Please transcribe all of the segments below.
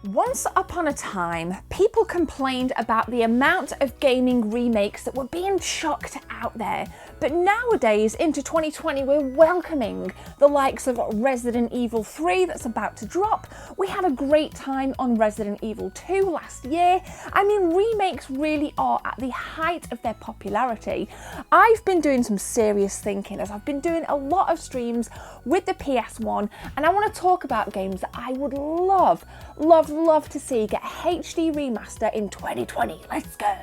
Once upon a time, people complained about the amount of gaming remakes that were being chucked out there. But nowadays, into 2020, we're welcoming the likes of Resident Evil 3 that's about to drop. We had a great time on Resident Evil 2 last year. I mean, remakes really are at the height of their popularity. I've been doing some serious thinking as I've been doing a lot of streams with the PS1, and I want to talk about games that I would love to see get a HD remaster in 2020. Let's go.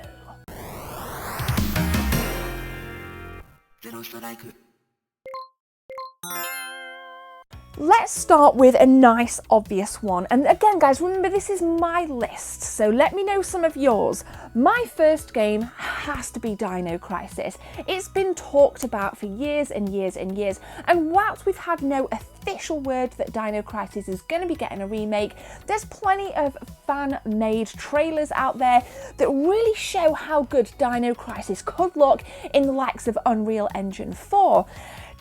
Let's start with a nice obvious one, and again guys, remember this is my list, so let me know some of yours. My first game has to be Dino Crisis. It's been talked about for years and years and years, and whilst we've had no official word that Dino Crisis is going to be getting a remake, there's plenty of fan-made trailers out there that really show how good Dino Crisis could look in the likes of Unreal Engine 4.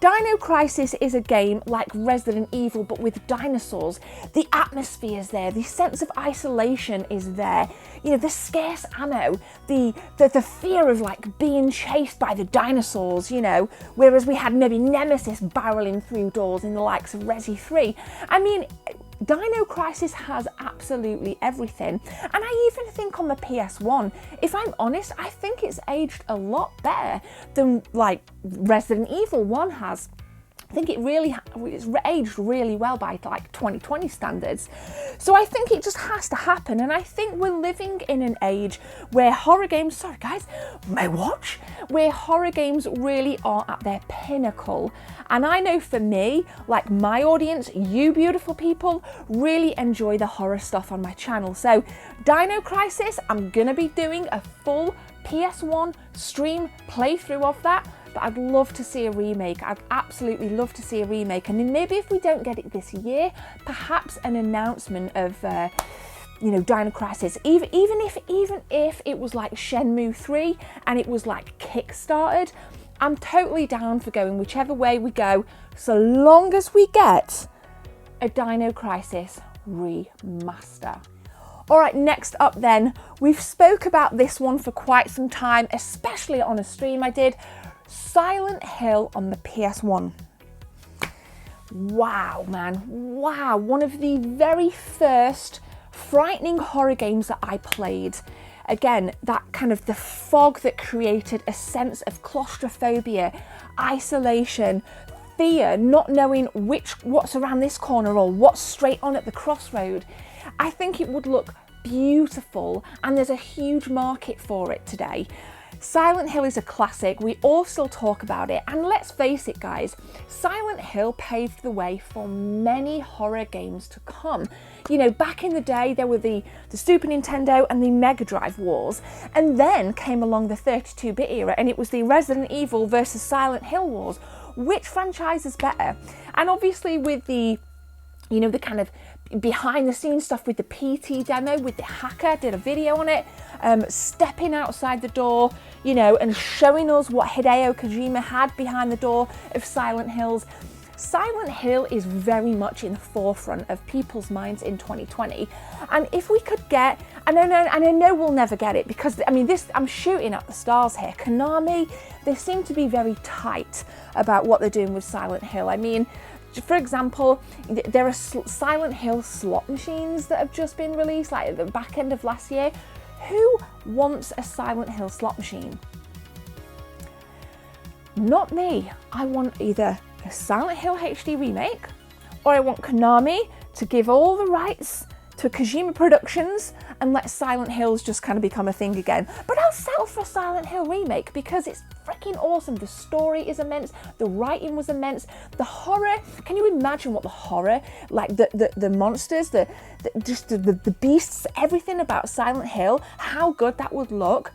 Dino Crisis is a game like Resident Evil but with dinosaurs. The atmosphere is there, the sense of isolation is there, you know, the scarce ammo, the fear of like being chased by the dinosaurs, you know, whereas we had maybe Nemesis barreling through doors in the likes of Resi 3. I mean, Dino Crisis has absolutely everything, and I even think on the PS1, if I'm honest, I think it's aged a lot better than like Resident Evil 1 has. I think it's aged really well by like 2020 standards. So I think it just has to happen, and I think we're living in an age where horror games, sorry guys, my watch, where horror games really are at their pinnacle. And I know for me, like my audience, you beautiful people, really enjoy the horror stuff on my channel. So Dino Crisis, I'm gonna be doing a full PS1 stream playthrough of that. But I'd love to see a remake. I'd absolutely love to see a remake. And then maybe if we don't get it this year, perhaps an announcement of, you know, Dino Crisis. Even if it was like Shenmue 3 and it was like kickstarted, I'm totally down for going whichever way we go, so long as we get a Dino Crisis remaster. All right, next up then, we've spoke about this one for quite some time, especially on a stream I did. Silent Hill on the PS1. Wow, man, wow. One of the very first frightening horror games that I played. Again, that kind of the fog that created a sense of claustrophobia, isolation, fear, not knowing what's around this corner or what's straight on at the crossroad. I think it would look beautiful, and there's a huge market for it today. Silent Hill is a classic, we all still talk about it, and let's face it guys, Silent Hill paved the way for many horror games to come. You know, back in the day there were the Super Nintendo and the Mega Drive wars, and then came along the 32-bit era and it was the Resident Evil versus Silent Hill wars. Which franchise is better? And obviously with the, you know, the kind of behind the scenes stuff with the PT demo, with the hacker, did a video on it, stepping outside the door, you know, and showing us what Hideo Kojima had behind the door of Silent Hills. Silent Hill is very much in the forefront of people's minds in 2020. And if we could get, and I know we'll never get it because, I mean, I'm shooting at the stars here. Konami, they seem to be very tight about what they're doing with Silent Hill. I mean, for example, there are Silent Hill slot machines that have just been released, like at the back end of last year. Who wants a Silent Hill slot machine? Not me. I want either a Silent Hill HD remake, or I want Konami to give all the rights to Kojima Productions and let Silent Hills just kind of become a thing again. But I'll settle for a Silent Hill remake because it's freaking awesome. The story is immense, the writing was immense, the horror, can you imagine what the horror, like the monsters, the beasts, everything about Silent Hill, how good that would look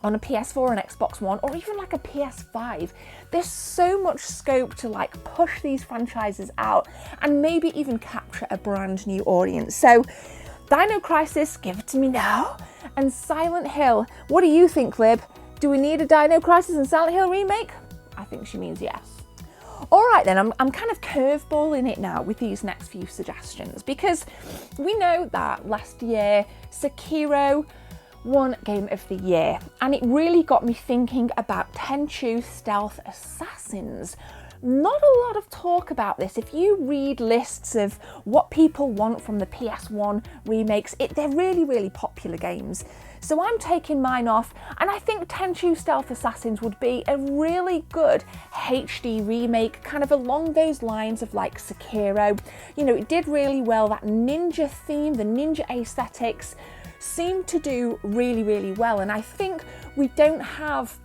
on a PS4 and Xbox One, or even like a PS5. There's so much scope to like push these franchises out and maybe even capture a brand new audience. So Dino Crisis, give it to me now. And Silent Hill, what do you think, Lib? Do we need a Dino Crisis and Silent Hill remake? I think she means yes. All right then, I'm kind of curveballing it now with these next few suggestions, because we know that last year Sekiro won Game of the Year, and it really got me thinking about Tenchu Stealth Assassins. Not a lot of talk about this. If you read lists of what people want from the PS1 remakes, they're really popular games. So I'm taking mine off, and I think Tenchu Stealth Assassins would be a really good HD remake, kind of along those lines of like Sekiro. You know, it did really well. That ninja theme, the ninja aesthetics seemed to do really well, and I think we don't have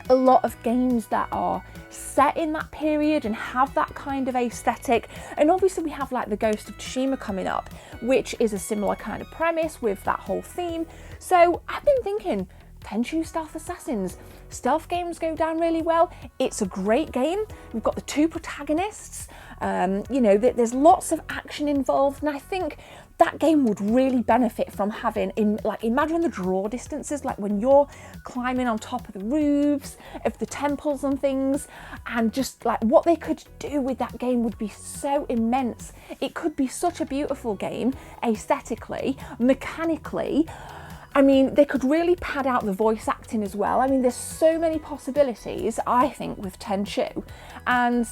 a lot of games that are set in that period and have that kind of aesthetic. And obviously we have like the Ghost of Tsushima coming up, which is a similar kind of premise with that whole theme. So I've been thinking, Tenchu Stealth Assassins. Stealth games go down really well. It's a great game. We've got the two protagonists. You know, there's lots of action involved, and I think that game would really benefit from having, imagine the draw distances, like when you're climbing on top of the roofs of the temples and things, and just like what they could do with that game would be so immense. It could be such a beautiful game, aesthetically, mechanically. I mean, they could really pad out the voice acting as well. I mean, there's so many possibilities, I think, with Tenchu, and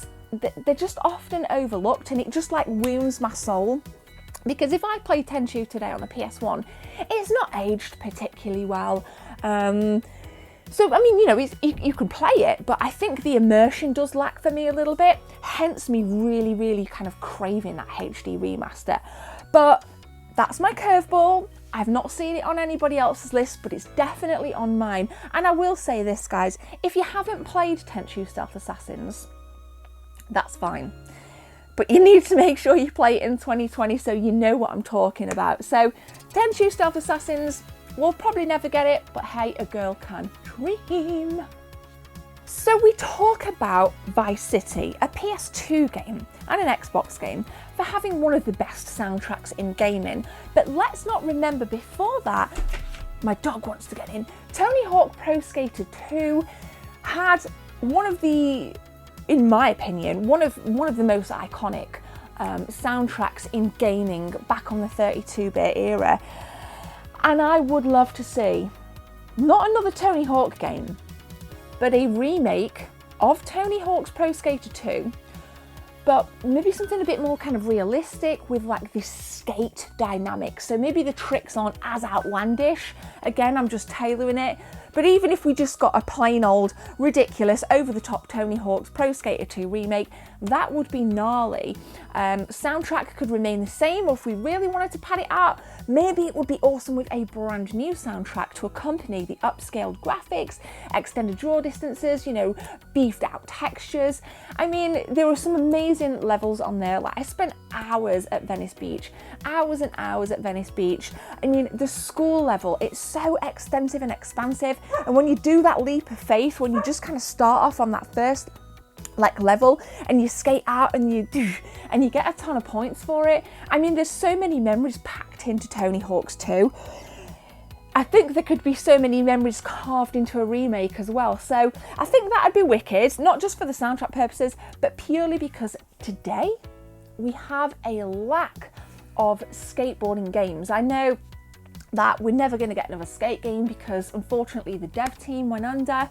they're just often overlooked, and it just like wounds my soul. Because if I play Tenchu today on the PS1, it's not aged particularly well. So, I mean, you know, you can play it, but I think the immersion does lack for me a little bit, hence me really kind of craving that HD remaster. But that's my curveball. I've not seen it on anybody else's list, but it's definitely on mine. And I will say this, guys, if you haven't played Tenchu Stealth Assassins, that's fine. But you need to make sure you play it in 2020 so you know what I'm talking about. So Tenchu Stealth Assassins, we'll probably never get it, but hey, a girl can dream. So we talk about Vice City, a PS2 game and an Xbox game, for having one of the best soundtracks in gaming. But let's not remember before that, my dog wants to get in, Tony Hawk Pro Skater 2 had one of the, in my opinion, one of the most iconic soundtracks in gaming back on the 32-bit era. And I would love to see not another Tony Hawk game, but a remake of Tony Hawk's Pro Skater 2, but maybe something a bit more kind of realistic with like this skate dynamic. So maybe the tricks aren't as outlandish. Again, I'm just tailoring it. But even if we just got a plain old, ridiculous, over-the-top Tony Hawk's Pro Skater 2 remake, that would be gnarly. Soundtrack could remain the same, or if we really wanted to pad it out, maybe it would be awesome with a brand new soundtrack to accompany the upscaled graphics, extended draw distances, you know, beefed out textures. I mean, there were some amazing levels on there. Like, I spent hours at Venice Beach, hours and hours at Venice Beach. I mean, the school level, it's so extensive and expansive. And when you do that leap of faith, when you just kind of start off on that first like level and you skate out and you get a ton of points for it. I mean, there's so many memories packed into Tony Hawk's 2. I think there could be so many memories carved into a remake as well. So I think that'd be wicked, not just for the soundtrack purposes, but purely because today we have a lack of skateboarding games. I know that we're never going to get another skate game because unfortunately the dev team went under.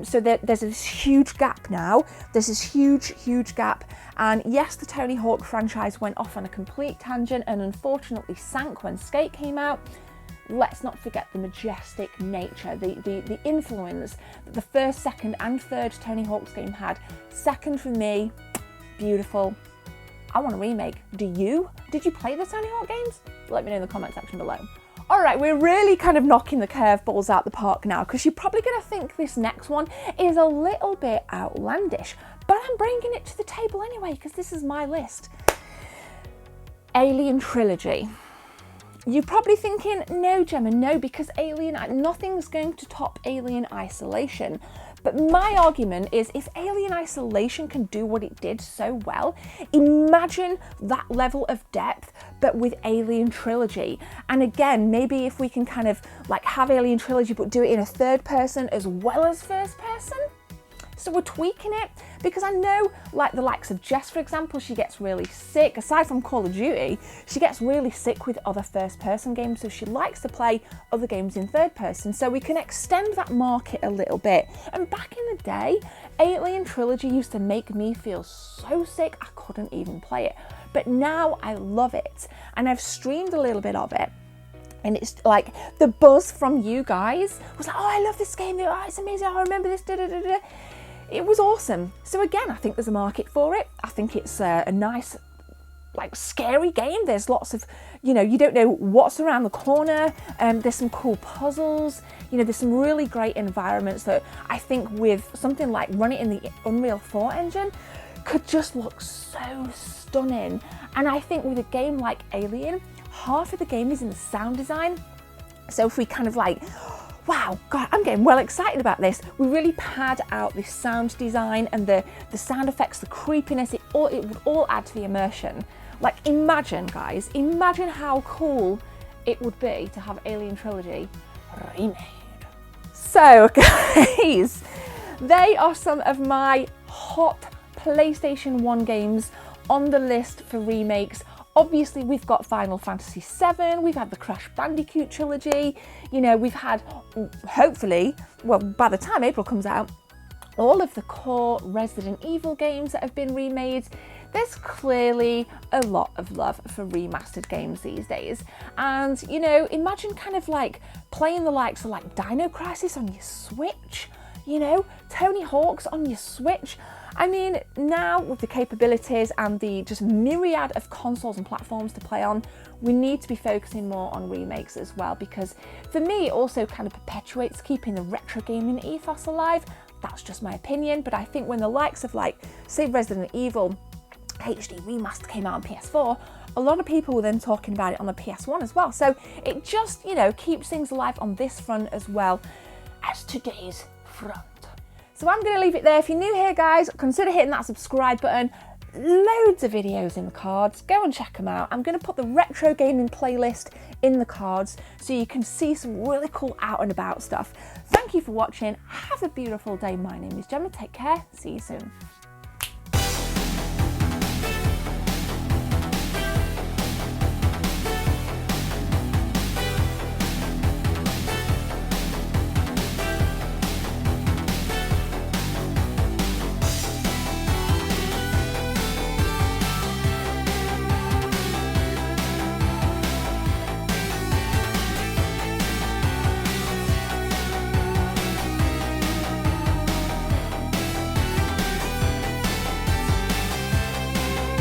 So there's this huge gap now. There's this huge gap. And yes, the Tony Hawk franchise went off on a complete tangent and unfortunately sank when Skate came out. Let's not forget the majestic nature, the influence that the first, second and third Tony Hawk's game had. Second for me, beautiful. I want a remake. Do you? Did you play the Tony Hawk games? Let me know in the comment section below. All right, we're really kind of knocking the curveballs out the park now because you're probably going to think this next one is a little bit outlandish, but I'm bringing it to the table anyway because this is my list. Alien Trilogy. You're probably thinking, no, Gemma, no, because nothing's going to top Alien Isolation. But my argument is if Alien Isolation can do what it did so well, imagine that level of depth, but with Alien Trilogy. And again, maybe if we can kind of like have Alien Trilogy, but do it in a third person as well as first person, So we're tweaking it because I know, like the likes of Jess, for example, she gets really sick. Aside from Call of Duty, she gets really sick with other first-person games, so she likes to play other games in third person. So we can extend that market a little bit. And back in the day, Alien Trilogy used to make me feel so sick I couldn't even play it. But now I love it, and I've streamed a little bit of it. And it's like the buzz from you guys was like, oh, I love this game. Oh, it's amazing. I remember this. Da, da, da, da. It was awesome. So again, I think there's a market for it. I think it's a nice, like, scary game. There's lots of, you know, you don't know what's around the corner. There's some cool puzzles. You know, there's some really great environments that I think with something like run it in the Unreal 4 engine could just look so stunning. And I think with a game like Alien, half of the game is in the sound design. So if we kind of like, wow, God, I'm getting well excited about this. We really pad out the sound design and the sound effects, the creepiness, it would all add to the immersion. Like, imagine, guys, imagine how cool it would be to have Alien Trilogy remade. So, guys, they are some of my hot PlayStation 1 games on the list for remakes. Obviously, we've got Final Fantasy VII, we've had the Crash Bandicoot trilogy, you know, we've had, hopefully, well, by the time April comes out, all of the core Resident Evil games that have been remade. There's clearly a lot of love for remastered games these days. And, you know, imagine kind of like playing the likes of like Dino Crisis on your Switch, you know, Tony Hawk's on your Switch. I mean, now with the capabilities and the just myriad of consoles and platforms to play on, we need to be focusing more on remakes as well, because for me, it also kind of perpetuates keeping the retro gaming ethos alive. That's just my opinion, but I think when the likes of like, say, Resident Evil HD Remastered came out on PS4, a lot of people were then talking about it on the PS1 as well. So it just, you know, keeps things alive on this front as well as today's front. So I'm going to leave it there. If you're new here, guys, consider hitting that subscribe button. Loads of videos in the cards. Go and check them out. I'm going to put the retro gaming playlist in the cards so you can see some really cool out and about stuff. Thank you for watching. Have a beautiful day. My name is Gemma. Take care. See you soon.